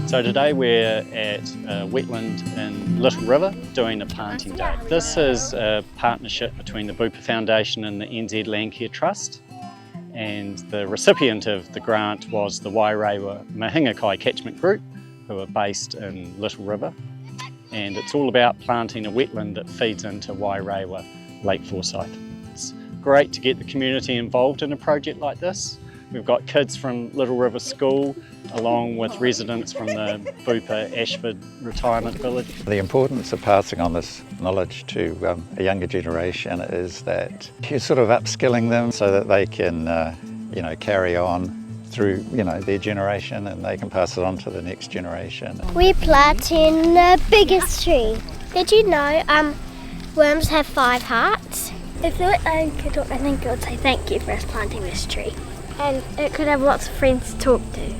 So today we're at Wetland in Little River doing a planting day. This is a partnership between the Bupa Foundation and the NZ Landcare Trust, and the recipient of the grant was the Wairewa Mahinga Catchment group, who are based in Little River, and it's all about planting a wetland that feeds into Wairewa Lake Forsyth. It's great to get the community involved in a project like this. We've got kids from Little River School along with residents from the Bupa Ashford Retirement Village. The importance of passing on this knowledge to a younger generation is that you're sort of upskilling them so that they can carry on through their generation, and they can pass it on to the next generation. We're planting the biggest tree. Did you know worms have 5 hearts? If I could talk, I think it would say thank you for us planting this tree. And it could have lots of friends to talk to.